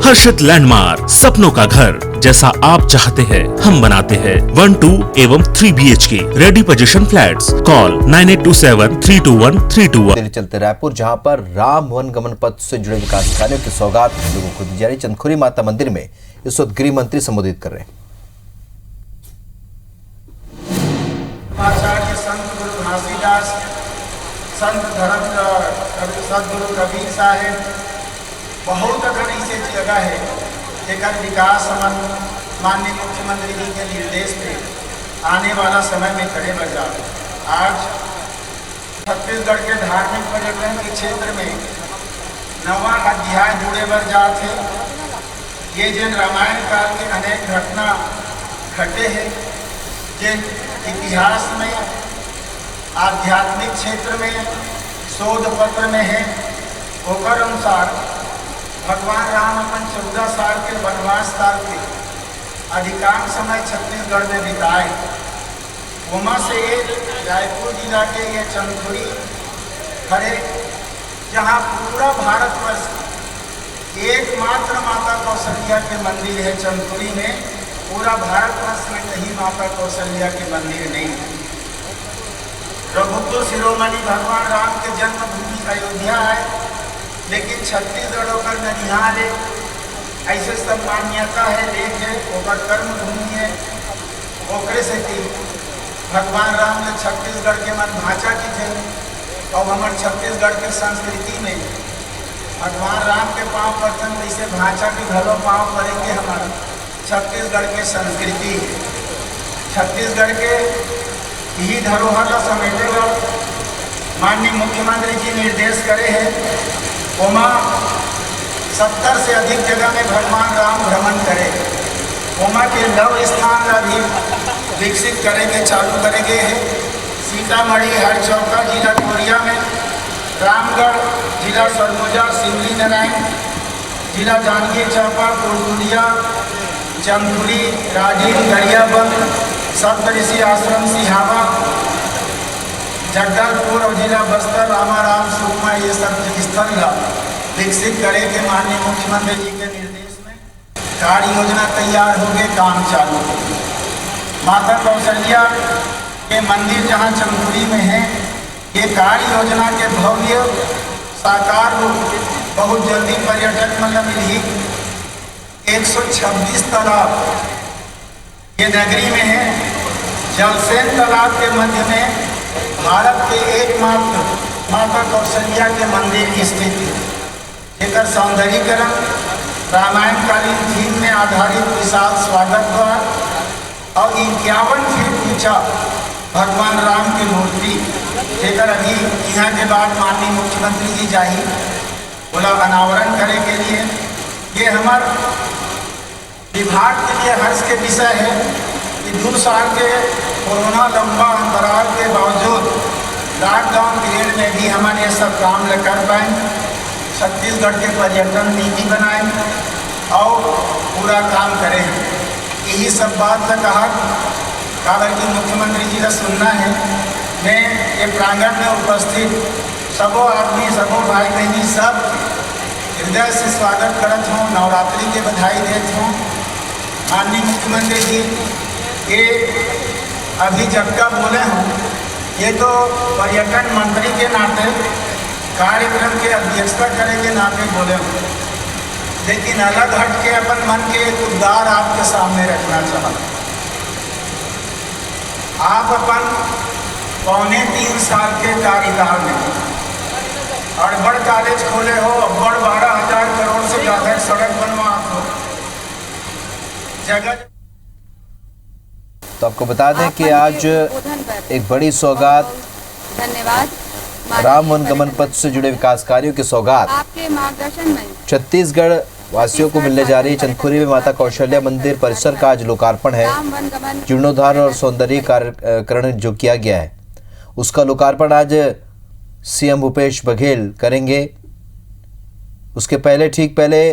हर्षित landmark, सपनों का घर जैसा आप चाहते हैं हम बनाते हैं। 1, 2 एवं 3 BHK ready position flats. Call 9827321321। चलते रायपुर, जहां पर राम वन गमन पथ से जुड़े विकास कार्यों की सौगात लोगों को दी जा रही। चंदखुरी माता मंदिर में इस वक्त गृह मंत्री संबोधित कर रहे हैं। आचार्य संत गुरु घासीदास, संत सदगुरु कबीर साहेब, बहुत अगर ऐसे जगह है जेकर विकास हमन माननीय मुख्यमंत्री जी के निर्देश पे आने वाला समय में करे बजा। आज छत्तीसगढ़ के धार्मिक पर्यटन के क्षेत्र में नवा अध्याय जुड़े बर जाते। ये जिन रामायण काल के अनेक घटना घटे हैं, जिन इतिहास में आध्यात्मिक क्षेत्र में शोध पत्र में है, ओकर अनुसार भगवान राम अपन 14 साल के वनवास काल के अधिकांश समय छत्तीसगढ़ में बिताए। वहाँ से एक रायपुर जिला के ये चंदखुरी खड़े, जहाँ पूरा भारतवर्ष एकमात्र माता कौशल्या के मंदिर है। चंदखुरी में पूरा भारतवर्ष में कहीं माता कौशल्या के मंदिर नहीं है। प्रभुत्व शिरोमणि भगवान राम के जन्मभूमि अयोध्या है, लेकिन छत्तीसगढ़ होकर ननिहाल है, ऐसे सब मान्यता है, देख है, ओकर कर्म भूमि है। ओकरे से कि भगवान राम ने छत्तीसगढ़ के मन भाषा की थे, और हमारे छत्तीसगढ़ के संस्कृति में भगवान राम के पाँव पड़तन, जैसे भाषा के घरों पाँव पड़ेंगे। हमारा छत्तीसगढ़ के संस्कृति है, छत्तीसगढ़ के ही धरोहर का समेटेगा। माननीय मुख्यमंत्री जी निर्देश करे हैं, ओमा 70 से अधिक जगह में भगवान राम भ्रमण करे। ओमा के लव स्थान का भी विकसित करेंगे, चालू करेंगे है। सीतामढ़ी, हरचौका जिला कोरिया में, रामगढ़ जिला सरगुजा, सिवली नारायण जिला जांजगीर चांपा, कुरकुलिया, चंदखुरी, राजीव, गरियाबंद, सप्तऋषि आश्रम सिहावा, जगदलपुर और जिला बस्तर, रामाराम, सुकमा, ये सब स्थल का विकसित करे के माननीय मुख्यमंत्री जी के निर्देश में कार्य योजना तैयार हो गए, काम चालू हो गए। माता कौशल्या के मंदिर जहां चंदखुरी में है, ये कार्य योजना के भव्य साकार रूप बहुत जल्दी पर्यटक मतलब मिली। 126 तालाब ये नगरी में है। जलसेन तालाब के मध्य में भारत के एकमात्र माता कौशल्या के मंदिर स्थित है। एक सौंदर्यीकरण रामायणकालीन थीम में आधारित विशाल स्वागत द्वार और 51 फीट ऊंचा भगवान राम की मूर्ति, जेकर अभी यहाँ के बाद माननीय मुख्यमंत्री जी जाही बोला अनावरण करे के लिए। ये हमारे विभाग के लिए हर्ष के विषय है कि 2 साल के कोरोना लंबा अंतराल के बावजूद लॉकडाउन पीरियड में भी हमारे ये सब काम कर पाए। छत्तीसगढ़ के पर्यटन नीति बनाए और पूरा काम करें। यही सब बात का कहा कारण कि मुख्यमंत्री जी का सुनना है। मैं ये प्रांगण में उपस्थित सबों आदमी, सबों भाई बहनी सब हृदय से स्वागत करत हूँ, नवरात्रि के बधाई देता हूँ। माननीय मुख्यमंत्री जी ये अभी जबका बोले हूँ, ये तो पर्यटन मंत्री के नाते कार्यक्रम के अध्यक्षता करे के नाते बोले हूँ, लेकिन अलग हट के अपन मन के एक उद्गार आपके सामने रखना चाहता। आप अपन 3.25 साल के कार्यकाल में अड़बड़ कॉलेज खोले हो, अब्बड़ 12,000 करोड़ से ज़्यादा सड़क बनवा हो जगह। तो आपको बता दें कि आज एक बड़ी सौगात, धन्यवाद, राम वन गमन पथ से जुड़े विकास कार्यों की सौगात आपके मार्गदर्शन में छत्तीसगढ़ वासियों को मिलने जा रही है। चंदखुरी में माता कौशल्या मंदिर परिसर का आज लोकार्पण है। जीर्णोद्धार और सौंदर्यीकरण जो किया गया है, उसका लोकार्पण आज सीएम भूपेश बघेल करेंगे। उसके पहले ठीक पहले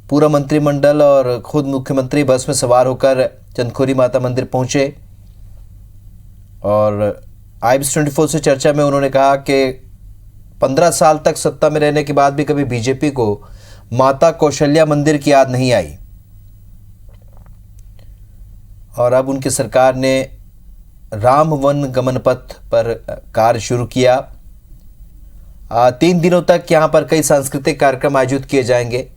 पूरा मंत्रिमंडल और खुद मुख्यमंत्री बस में सवार होकर चंदखुरी माता मंदिर पहुंचे और IBS24 से चर्चा में उन्होंने कहा कि 15 साल तक सत्ता में रहने के बाद भी कभी बीजेपी को माता कौशल्या मंदिर की याद नहीं आई और अब उनकी सरकार ने राम वन गमन पथ पर कार्य शुरू किया। 3 दिनों तक यहां पर कई सांस्कृतिक कार्यक्रम आयोजित किए जाएंगे।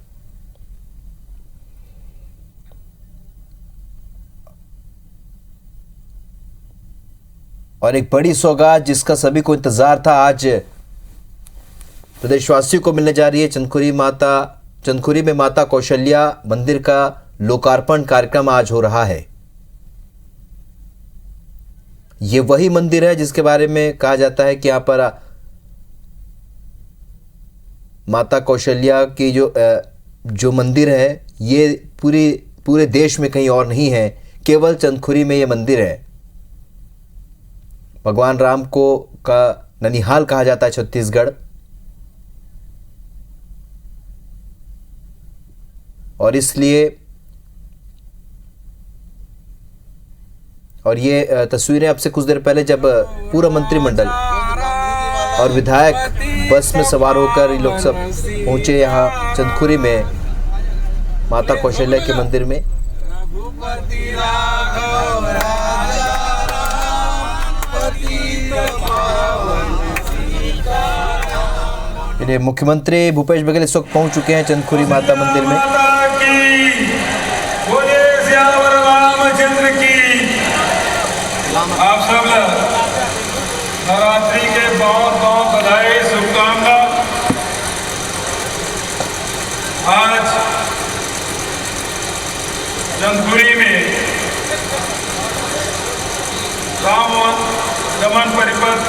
और एक बड़ी सौगात जिसका सभी को इंतजार था आज प्रदेशवासियों को मिलने जा रही है। चंदखुरी में माता कौशल्या मंदिर का लोकार्पण कार्यक्रम आज हो रहा है। ये वही मंदिर है जिसके बारे में कहा जाता है कि यहां पर माता कौशल्या की जो मंदिर है ये पूरे देश में कहीं और नहीं है, केवल चंदखुरी में ये मंदिर है। भगवान राम का ननिहाल कहा जाता है छत्तीसगढ़। और इसलिए और ये तस्वीरें अब से कुछ देर पहले जब पूरा मंत्रिमंडल और विधायक बस में सवार होकर ये लोग सब पहुंचे यहाँ चंदखुरी में माता कौशल्या के मंदिर में। मुख्यमंत्री भूपेश बघेल इस वक्त पहुंच चुके हैं चंदखुरी माता मंदिर में। आप सब नवरात्रि के बहुत बहुत बधाई शुभकामना। आज चंदखुरी में राम गमन परिपथ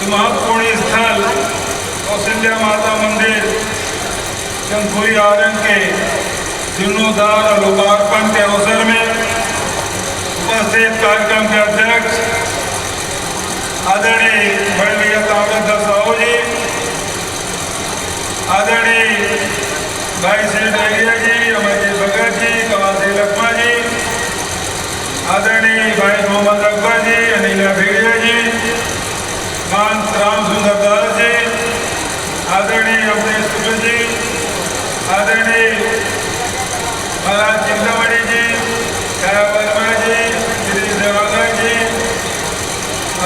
महत्वपूर्ण स्थल कौशल्या माता मंदिर चंदखुरी आरण के जीर्णोद्धार और लोकार्पण के अवसर में उपस्थित कार्यक्रम के अध्यक्ष आदरणीय बड़े भैया ताम्रध्वज साहू जी, आदरणीय भाई श्री डहरिया जी, अमरजीत भगत जी, कमाल सिंह लखमा जी, आदरणीय भाई मोहम्मद अकबर जी, अनिला भेड़िया जी, राम सुंदर दास जी, आदरणीय अवधेश कुमार जी, आदरणीय महाराज चिंतामणि जी, छाया वर्मा जी, गिरीश देवागर जी,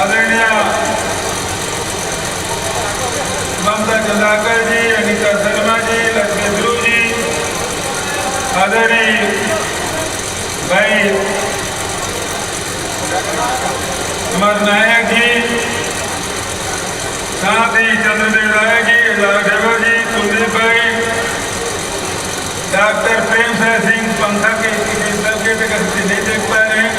आदरणीय ममता चंदाकर जी, अनिता शर्मा जी, लक्ष्मी ध्रुव जी, आदरणीय भाई अमर नायक जी, साथ ही चंद्रदेव राय जी, राघव जी, कुलदीप भाई, डॉक्टर प्रेम सिंह पंखा के नहीं देख पा रहे हैं,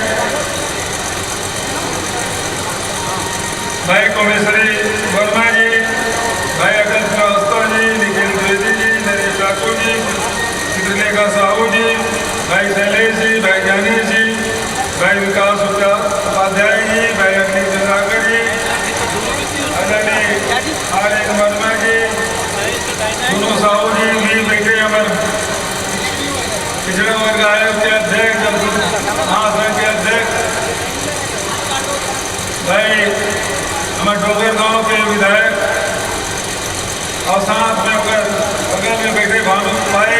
भाई कोमेश्वरी वर्मा जी, भाई अकल श्रीवास्तव जी, निखिल द्विवेदी जी, नरेश ठाकुर जी, चित्रलेखा साहू जी, भाई शैलेश जी, भाई ज्ञानी जी, भाई विकास उपाध्याय जी, भाई अखिल चंद्राकर जी, आर्य वर्मा जी, दोनों साहू जी भी बैठे हमारे पिछड़ा वर्ग आयोग के अध्यक्ष, महासंघ के अध्यक्ष, भाई हमारे डोगर गांव के विधायक और साथ में बगल में बैठे भानु भाई,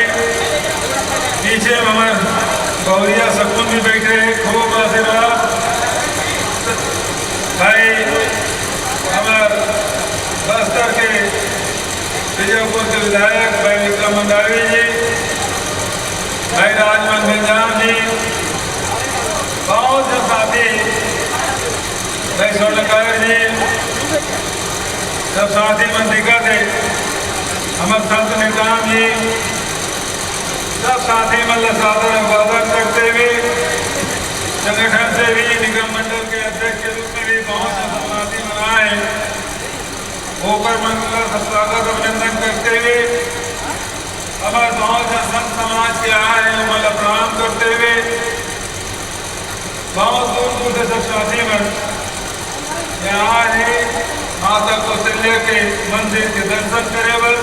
पीछे हमारे गौरिया सकुन भी बैठे हैं, खूब आशीर्वाद। भाई हमारे बस्तर के विजयपुर के विधायक भाई विक्रम मंडावी जी, भाई राजमन मिर्जाम जी, बहुत से साथी, भाई स्वर्णकार जी, सब साथी मंत्रिका थे, हमारे संत निकाम जी, सब साथी मतलब सादर अभिवादन करते हुए संगठन से भी निगम मंडल के अध्यक्ष के रूप में भी बहुत से समाधि मनाए होकर मंगल का स्वागत अभिनंदन करते हुए हमारे बहुत से संत समाज के आए हैं मतलब प्रणाम करते हुए बहुत दूर दूर से सब साथी मन यहाँ है माता कौशल्या के मंदिर के दर्शन करे बर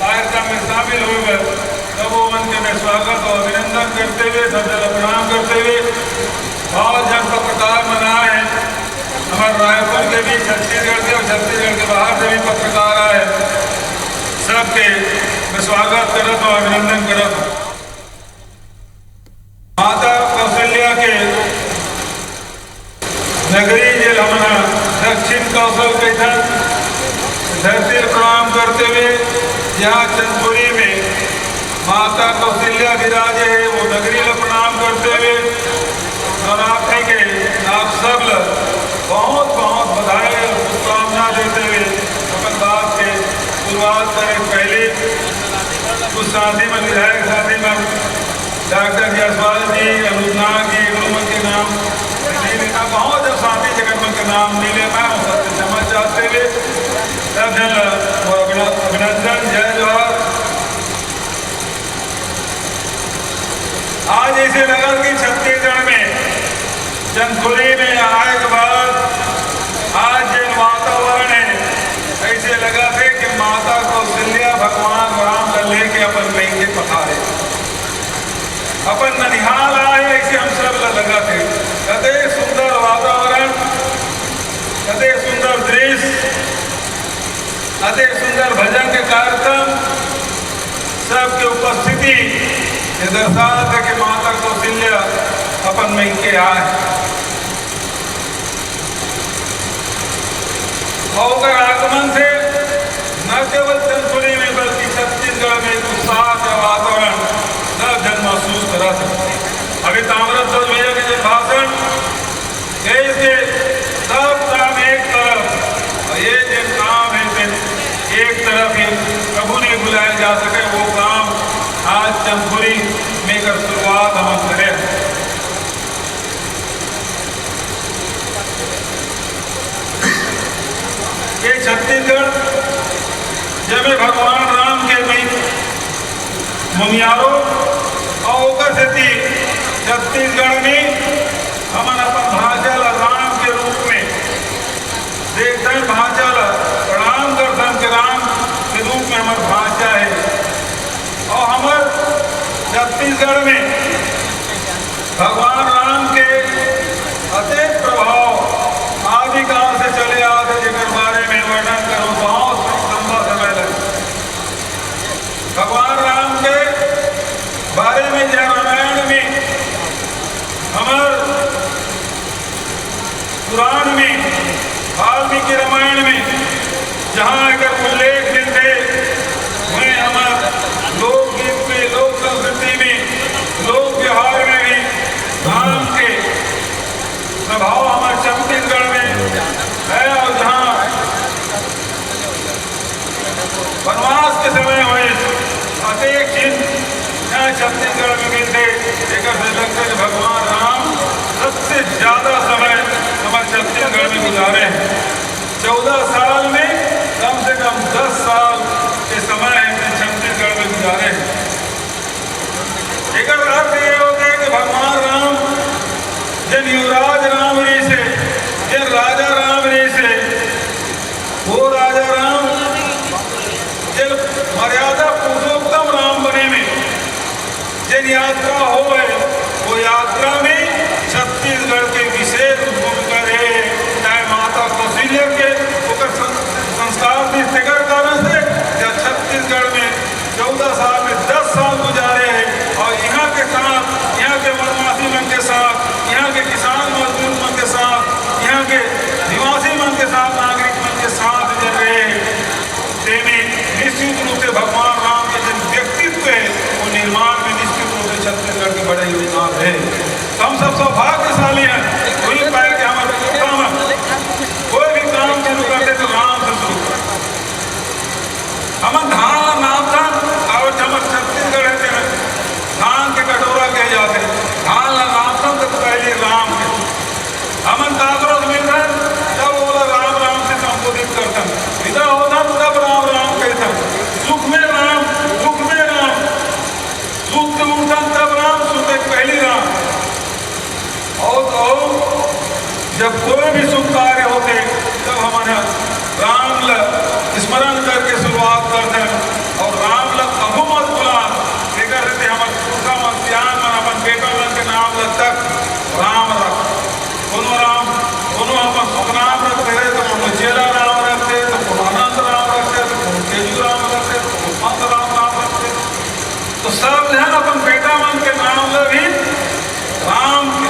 कार्यक्रम में शामिल हो गए, तब वो मन के मैं स्वागत और अभिनंदन करते हुए सब जगह प्रणाम करते हुए बहुत जन पत्रकार मनाए हैं हमारे रायपुर के भी, छत्तीसगढ़ के और छत्तीसगढ़ के बाहर से भी पत्रकार आए, सबके मैं स्वागत करत और अभिनंदन करत हूँ। माता कौशल्या के नगरी जे हमारा दक्षिण कौशल के धरती प्रणाम करते हुए यहाँ चंदपुरी में माता कौशल्या विराजे है, वो नगरी में प्रणाम करते हुए नवरात्रि के आप सब लोग बहुत बहुत बधाई और शुभकामना देते हुए अपन बात के शुरुआत करें। पहले कुछ साथी में विधायक साथी में डॉक्टर जसवाल जी, अनुनाग जी, गुरुमन के नाम नहीं लिखा, बहुत जब साथी जगन्मन के नाम नहीं ले पाया, सबसे क्षमा चाहते हुए सब जन अभिनंदन, जय जोहार। आज ऐसे लगा कि छत्तीसगढ़ में चंदपुरी में आए के बाद आज जो वातावरण है, ऐसे लगा थे कि माता कौशल्या भगवान राम लल्ले के अपन नहीं के पधारे, अपन ननिहाल आए, ऐसे हम सब लगा थे। कते सुंदर वातावरण, कते सुंदर दृश्य, कते सुंदर भजन के कार्यक्रम, सबके उपस्थिति ये दर्शाता है कि माता कौशल्या अपन में के आए और आगमन से न केवल चंदपुरी में बल्कि छत्तीसगढ़ में उत्साह का वातावरण सब जन महसूस करा सकते। अभी ताम्रध्वज भैया के जो भाषण देश के सब काम एक तरफ और ये जो काम है एक तरफ ही कभी नहीं बुलाया जा सके, वो काम आज चंदपुरी में कर शुरुआत हम करें। ये छत्तीसगढ़ जब भगवान राम के भी मुनियारो और छत्तीसगढ़ में हमारा अपन भाषा राम के रूप में देखते हैं, भाषा प्रणाम करते के राम के रूप में हमारी भाषा है। और हमारे छत्तीसगढ़ में भगवान राम के अत्यंत प्रभाव आदिकाल से चले आते जिनके बारे में वर्णन करो बहुत लंबा समय लगे। भगवान राम के बारे में जय रामायण में हमारे पुराण में वाल्मीकि रामायण में जहाँ अगर उल्लेख मिलते वहीं हमारे लोकगीत में, लोक संस्कृति में, लोक व्यवहार में भी राम के प्रभाव हमारे छत्तीसगढ़ में है। और जहाँ वनवास के समय हुए अनेक चिन्ह यहाँ छत्तीसगढ़ में मिलते, एक लगता है भगवान राम सबसे ज्यादा समय हमारे छत्तीसगढ़ में गुजारे हैं। 14 साल में कम से कम 10 साल के समय छत्तीसगढ़ में गुजारे हैं। एक अर्थ ये होता है कि भगवान राम जिन युवराज राम री से, जिन राजा राम री से, वो राजा राम जिन मर्यादा पुरुषोत्तम राम बने में जिन यात्रा हो है, वो यात्रा में छत्तीसगढ़ के विशेष भूमिका रहे। चाहे माता कौशल्या के संस्कार के कारण से या छत्तीसगढ़ में 14 साल में 10 साल गुजारे हैं। और यहाँ के साथ, यहाँ के वनवासी मन के साथ, यहाँ के किसान मजदूर मन के साथ, यहाँ के निवासी मन के साथ, नागरिक मन के साथ जल रहे हैं। निश्चित रूप से भगवान राम के जो व्यक्तित्व है वो निर्माण में निश्चित रूप से छत्तीसगढ़ की बड़े योगदान है। तो हम सब सौभाग्यशाली हैं, वही पाए कि हमारे काम कोई भी काम शुरू करते तो राम से शुरू करते। हम धान नाम था और जब छत्तीसगढ़ है धान के कटोरा कहे जाते, धान नाम था तो पहले राम के हमन कागरों मिल रहे तब बोला राम राम से संबोधित करता, विदा होता तब राम राम कहता, सुख में राम, दुख में राम, सुख से उठता तब राम, सुख पहली राम। और जब कोई भी शुभ कार्य होते तब हमारे राम स्मरण करके शुरुआत करते हैं। और राम अभुमत गुलाम लेकर रहते हमारे पुरखा मन ध्यान मन अपन बेटा मन के नाम तक राम रख, कोनो राम, कोनो अपन सुखनाम रखते हैं तो कोनो चेला राम रखते, तो कोनो अनंत राम रखते, तो कोनो तेजू राम रखते, तो सब जो है अपन बेटा मन के नाम ले भी राम के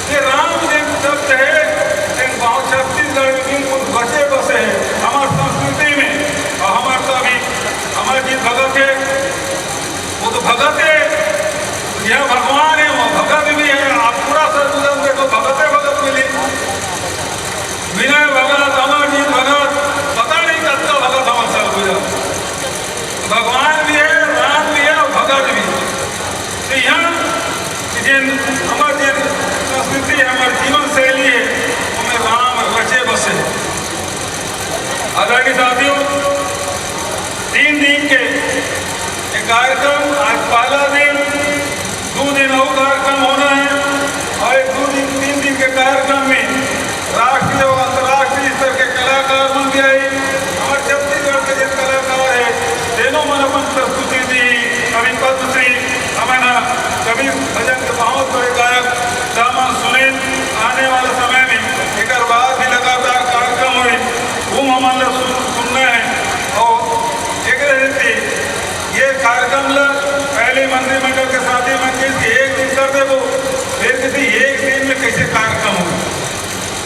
ये राम जी शब्द है एक गाँव छत्तीसगढ़ में बिल्कुल बचे बसे है हमारे संस्कृति में। और हमारे तो अभी हमारे जी भगत है वो तो भगत है, यह भगवान है वो भगत भी है। आप पूरा सरगुजर देखो भगत है भगत मिली विनय भगत अमरजीत भगत पता नहीं कब का भगत हमारे सरगुजर भगवान भी है राम भी है और भगत भी। तो यहाँ जिन हमारे जिन संस्कृति है हमारी जीवन शैली है उनमें राम रचे बसे। आदरणीय साथियों 3 दिन के ये कार्यक्रम आज पहला दिन 2 दिन और कार्यक्रम होना है और एक 3 दिन के कार्यक्रम में राष्ट्रीय और अंतर्राष्ट्रीय स्तर के कलाकार मन भी आई। हमारे छत्तीसगढ़ के जो कलाकार है तीनों मन अपन प्रस्तुति दी। कवि पद्मश्री हमारा कवि भजन के बहुत बड़े गायक दामन सुनील आने वाले समय में एक बाद भी लगातार कार्यक्रम हुए वो हमारे सुनना है। और एक रहती ये कार्यक्रम ला पहले मंत्रिमंडल के साथी मन के एक दिन कर दे वो फिर किसी एक दिन में कैसे कार्यक्रम हो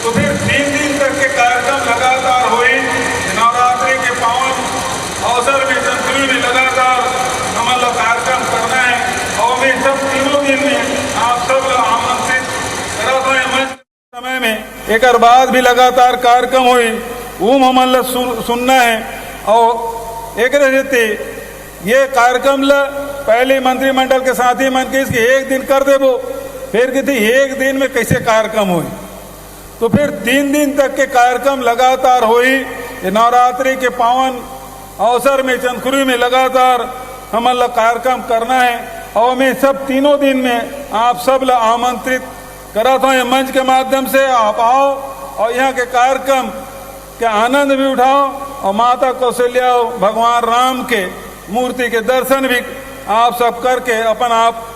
तो फिर 3 दिन तक के कार्यक्रम लगातार हुए। नवरात्रि के पावन अवसर में चंद्री में लगातार हमारा कार्यक्रम करना है और मैं सब तीनों दिन में आप सब आमंत्रित करता है। मंच समय में एक बाद भी लगातार कार्यक्रम हुई वो हमारा सुनना है। और एक रहते ये कार्यक्रम ला पहले मंत्रिमंडल के साथी मन के इसके एक दिन कर दे वो फिर किसी एक दिन में कैसे कार्यक्रम हुई तो फिर 3 दिन तक के कार्यक्रम लगातार हुई। नवरात्रि के पावन अवसर में चंदखुरी में लगातार हमारा कार्यक्रम करना है और मैं सब तीनों दिन में आप सब ला आमंत्रित कराता हूँ। मंच के माध्यम से आप आओ और यहाँ के कार्यक्रम के आनंद भी उठाओ और माता कौशल्या भगवान राम के मूर्ति के दर्शन भी आप सब करके अपन आप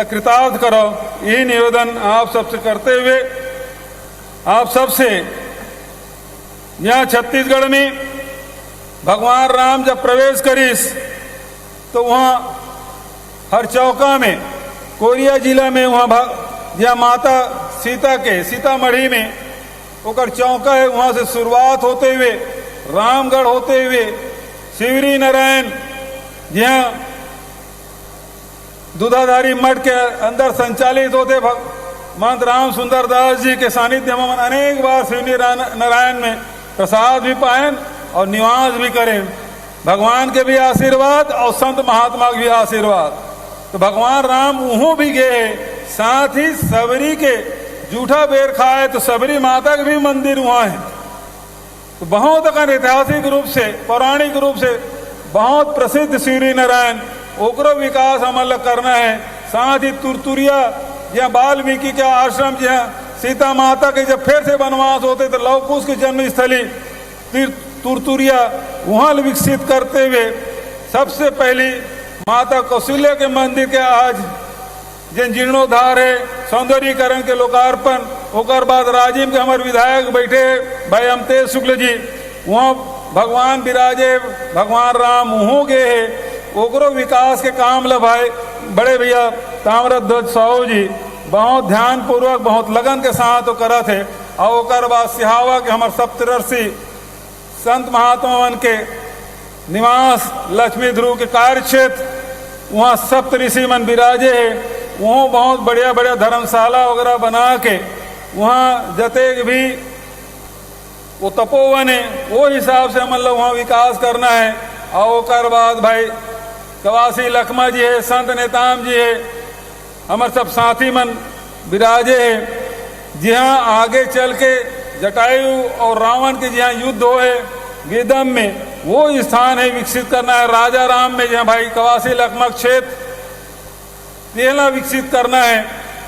कृतार्थ करो। यही निवेदन आप सबसे करते हुए आप सबसे यहाँ छत्तीसगढ़ में भगवान राम जब प्रवेश करीस तो वहाँ हर चौका में कोरिया जिला में वहाँ जहाँ माता सीता के सीतामढ़ी में ओकर चौका है वहाँ से शुरुआत होते हुए रामगढ़ होते हुए शिवरी नारायण जहाँ दूधाधारी मठ के अंदर संचालित होते महंत राम सुंदर दास जी के सानिध्य में अनेक बार शिवनी नारायण में प्रसाद भी पाएं और निवास भी करें। भगवान के भी आशीर्वाद और संत महात्मा के भी आशीर्वाद। तो भगवान राम वहों भी गए साथ ही सबरी के जूठा बेर खाए तो सबरी माता के भी मंदिर वहाँ है। तो बहुत ऐतिहासिक रूप से पौराणिक रूप से बहुत प्रसिद्ध शिवरी नारायण ओकरो विकास हमारा करना है। साथ ही तुरतुरिया जहाँ वाल्मीकि के आश्रम जहाँ सीता माता के जब फिर से वनवास होते तो लव कुश की जन्म स्थली तुरतुरिया वहाँ विकसित करते हुए सबसे पहली माता कौशल्या के मंदिर के आज जिन जीर्णोद्धार है सौंदर्यीकरण के लोकार्पण होकर बाद राजिम के हमारे विधायक बैठे भाई अमतेज शुक्ल जी वहाँ भगवान विराजे भगवान राम वहों गए है ओकरो विकास के काम ल भाई बड़े भैया ताम्रध्वज साहू जी बहुत ध्यान पूर्वक बहुत लगन के साथ वो करा थे। और ओकर बाद सिहावा के हमारे सप्तऋषि संत महात्मा मन के निवास लक्ष्मी ध्रुव के कार्य क्षेत्र वहाँ सप्त ऋषि मन विराजे है। वहाँ बहुत बढ़िया बढ़िया धर्मशाला वगैरह बना के वहाँ जते भी वो तपोवन है वो हिसाब से मतलब वहाँ विकास करना है। और ओकर बाद भाई कवासी लखमा जी है संत नेताम जी है हमारे सब साथी मन विराजे है। जहाँ आगे चल के जटायु और रावण के जहाँ युद्ध हो है गिदम में वो स्थान है विकसित करना है। राजा राम में जहाँ भाई कवासी लखमा क्षेत्र तेला विकसित करना है।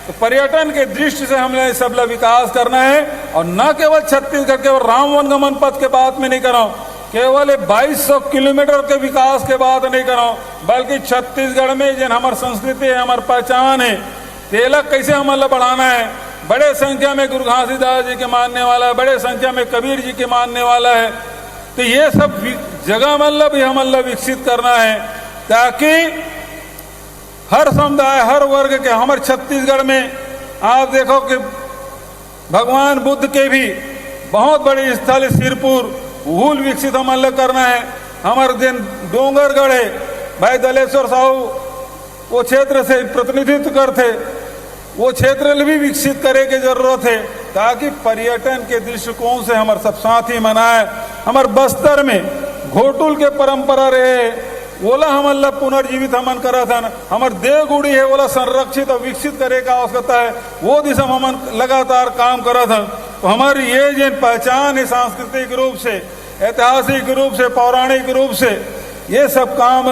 तो पर्यटन के दृष्टि से हमने सब विकास करना है। और न केवल छत्तीसगढ़ केवल राम वनगमन पथ के बात में नहीं कर रहा हूँ केवल 2200 किलोमीटर के विकास के बात नहीं कर रहा हूँ बल्कि छत्तीसगढ़ में जिन हमारी संस्कृति है हमारी पहचान है तेलक कैसे हमारा बढ़ाना है। बड़े संख्या में गुरु घासीदास जी के मानने वाला है बड़े संख्या में कबीर जी के मानने वाला है। तो ये सब जगह मतलब भी हमारा विकसित करना है ताकि हर समुदाय, हर वर्ग के, हमारे छत्तीसगढ़ में आप देखो कि भगवान बुद्ध के भी बहुत बड़े स्थल सिरपुर भूल विकसित हमारे करना है। हमारे दिन डोंगरगढ़ है, भाई दलेश्वर साहू वो क्षेत्र से प्रतिनिधित्व करते, वो क्षेत्र भी विकसित करे की जरूरत है ताकि पर्यटन के दृष्टिकोण से हमारे सब साथी मनाए। हमारे बस्तर में घोटुल के परंपरा रहे, ओला हमला पुनर्जीवित हमन करा था। हमारे देवगुड़ी है ओला संरक्षित और विकसित करे का आवश्यकता है, वो दिशा हमन लगातार काम करा था। तो हमारी ये जिन पहचान है सांस्कृतिक रूप से, ऐतिहासिक रूप से, पौराणिक रूप से, ये सब काम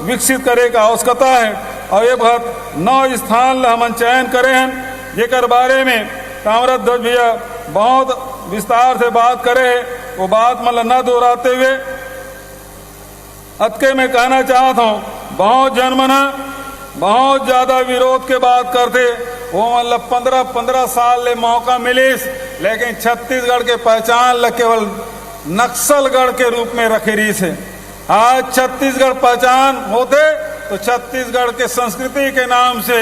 विकसित करे का आवश्यकता है। और ये बहुत 9 स्थान हमन चयन करे हैं, जेकर बारे में ताम्रध्वज भैया बहुत विस्तार से बात करे है, वो बात मतलब न दोहराते हुए अतके में कहना चाहता हूँ, बहुत जनमना बहुत ज्यादा विरोध के बात करते, वो मतलब 15 साल ले मौका मिलिस, लेकिन छत्तीसगढ़ के पहचान केवल नक्सलगढ़ के रूप में रखी रही से। आज छत्तीसगढ़ पहचान होते तो छत्तीसगढ़ के संस्कृति के नाम से,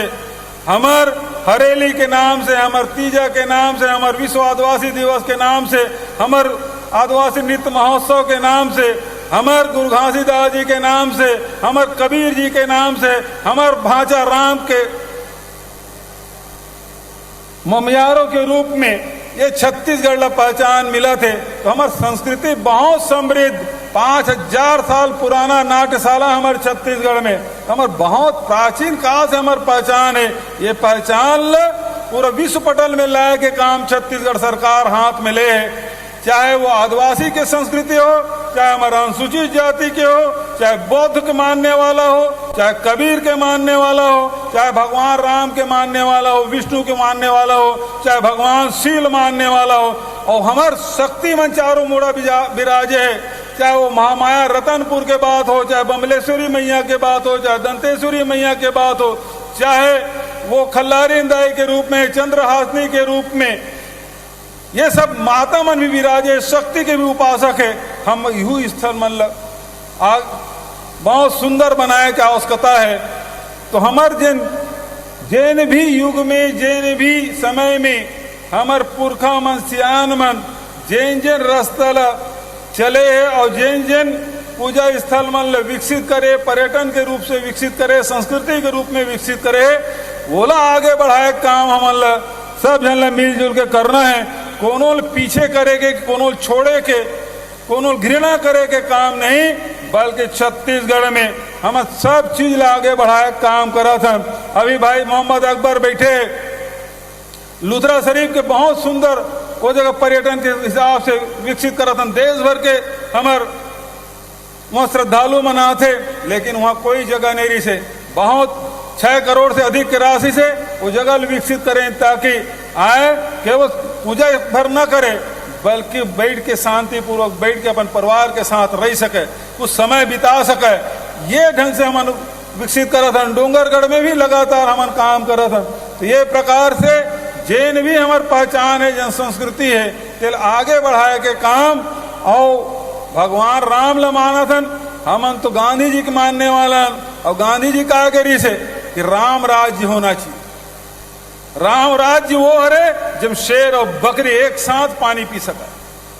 हमर हरेली के नाम से, हमर तीजा के नाम से, हमर विश्व आदिवासी दिवस के नाम से, हमर आदिवासी नृत्य महोत्सव के नाम से, हमर गुरु घासीदास जी के नाम से, हमर कबीर जी के नाम से, हमर भांचा राम के ममियारों के रूप में ये छत्तीसगढ़ ला पहचान मिला थे। तो हमार संस्कृति बहुत समृद्ध, 5000 साल पुराना नाट्यशाला हमारे छत्तीसगढ़ में, हमार बहुत प्राचीन काल से हमार पहचान है। ये पहचान पूरा विश्व पटल में लाए के काम छत्तीसगढ़ सरकार हाथ में ले है। चाहे वो आदिवासी के संस्कृति हो, चाहे हमारा अनुसूचित जाति के हो, चाहे बौद्ध के मानने वाला हो, चाहे कबीर के मानने वाला हो, चाहे भगवान राम के मानने वाला हो, विष्णु के मानने वाला हो, चाहे भगवान शील मानने वाला हो, और हमार शक्ति मन चारों मोड़ा विराजे है। चाहे वो महामाया रतनपुर के बात हो, चाहे बमलेश्वरी मैया के बात हो, चाहे दंतेश्वरी मैया के बात हो, चाहे वो खल्लारी दाई के रूप में, चंद्रहासनी के रूप में, ये सब माता मन भी विराजे, शक्ति के भी उपासक है। हम यू स्थल मन आग बहुत सुंदर बनाए की आवश्यकता है। तो हमार जैन भी युग में, जैन भी समय में हमार पुरखा मन, सियान मन जैन रास्ता चले है और जैन पूजा स्थल मन विकसित करे, पर्यटन के रूप से विकसित करे, संस्कृति के रूप में विकसित करे, बोला आगे बढ़ाए काम हमन सब जन मिलजुल के करना है। कोनो पीछे करेगे, कोनो छोड़े के, कोनो घृणा करे के काम नहीं, बल्कि छत्तीसगढ़ में हम सब चीज आगे बढ़ाए काम करा था। अभी भाई मोहम्मद अकबर बैठे लुथरा शरीफ के बहुत सुंदर वो जगह पर्यटन के हिसाब से विकसित करा था। देश भर के हमार वहाँ श्रद्धालु मना थे, लेकिन वहाँ कोई जगह नहीं रही से, बहुत 6 करोड़ से अधिक की राशि से वो जगह विकसित करें ताकि आए केवल पूजा भर न करे, बल्कि बैठ के शांति पूर्वक बैठ के अपन परिवार के साथ रह सके, कुछ समय बिता सके। ये ढंग से हम विकसित करा था। डोंगरगढ़ में भी लगातार हम काम करा था। तो ये प्रकार से जैन भी हमारी पहचान है, जन संस्कृति है, तेल आगे बढ़ाए के काम। और भगवान राम ल माना था, हमन तो गांधी जी के मानने वाला, और गांधी जी कहा करी से कि राम राज्य होना चाहिए। राम राज्य वो हरे जब शेर और बकरी एक साथ पानी पी सका,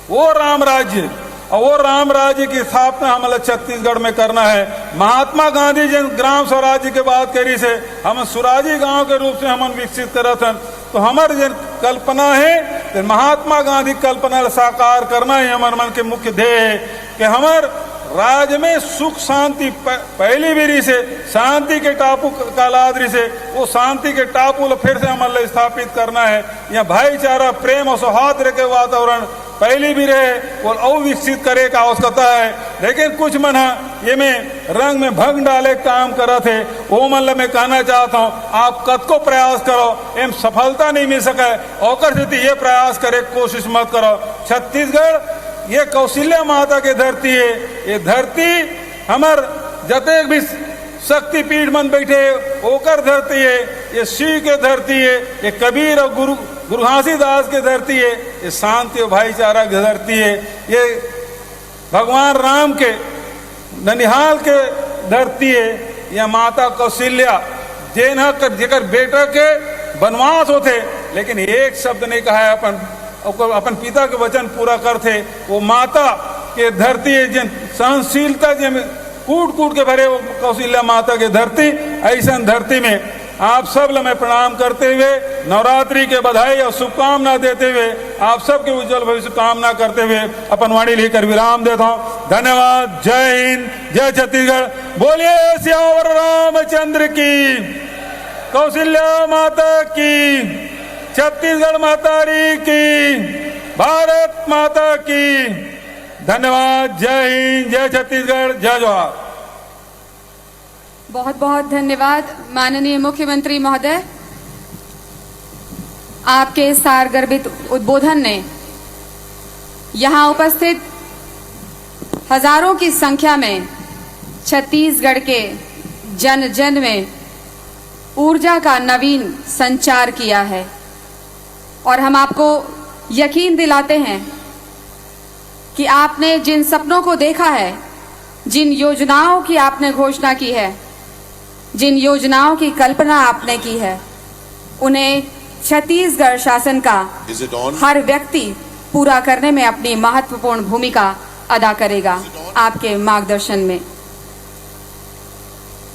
वो राम राज्य। और वो राम राज्य की स्थापना हमारे छत्तीसगढ़ में करना है। महात्मा गांधी जी ग्राम स्वराज्य के बात करी से हम स्वराजी गांव के रूप से हम विकसित करा था। तो हमारे जो कल्पना है, महात्मा गांधी कल्पना साकार करना ही हमारे मन के मुख्य ध्येय है कि हमारे राज्य में सुख शांति पहली बेरी से शांति के टापू कालाद्री से वो शांति के टापू फिर से हमारे स्थापित करना है। यहाँ भाईचारा, प्रेम और सौहार्द के वातावरण पहली भी रहे और अविकसित करे का आवश्यकता है। लेकिन कुछ मन ये में रंग में भंग डाले काम करा थे, वो मतलब मैं कहना चाहता हूँ, आप कद को प्रयास करो, एम सफलता नहीं मिल सके और ये प्रयास करे, कोशिश मत करो। छत्तीसगढ़ ये कौशल्या माता के धरती है। ये धरती हमार जते भी शक्ति पीठ मन बैठे ओकर धरती है। ये शिव के धरती है, ये कबीर और गुरु घासीदास के धरती है, ये शांति और भाईचारा की धरती है, ये भगवान राम के ननिहाल के धरती है, यह माता कौशल्या जेकर बेटा के वनवास होते, लेकिन एक शब्द नहीं कहा है अपन पिता के वचन पूरा करते। वो माता के धरती जिन सहनशीलता जिन कूट कूट के भरे, वो कौशल्या माता के धरती, ऐसा धरती में आप सब मैं प्रणाम करते हुए नवरात्रि के बधाई और शुभकामना देते हुए आप सबके उज्जवल भविष्य कामना करते हुए अपन वाणी लेकर विराम देता हूं। धन्यवाद। जय हिंद, जय छत्तीसगढ़। बोलिए सियावर रामचंद्र की, कौशल्या माता की, छत्तीसगढ़ मातारी की, भारत माता की। धन्यवाद। जय हिंद, जय छत्तीसगढ़, जय जोहार। बहुत बहुत धन्यवाद माननीय मुख्यमंत्री महोदय। आपके सारगर्भित उद्बोधन ने यहाँ उपस्थित हजारों की संख्या में छत्तीसगढ़ के जन जन में ऊर्जा का नवीन संचार किया है और हम आपको यकीन दिलाते हैं कि आपने जिन सपनों को देखा है, जिन योजनाओं की आपने घोषणा की है, जिन योजनाओं की कल्पना आपने की है, उन्हें छत्तीसगढ़ शासन का हर व्यक्ति पूरा करने में अपनी महत्वपूर्ण भूमिका अदा करेगा आपके मार्गदर्शन में।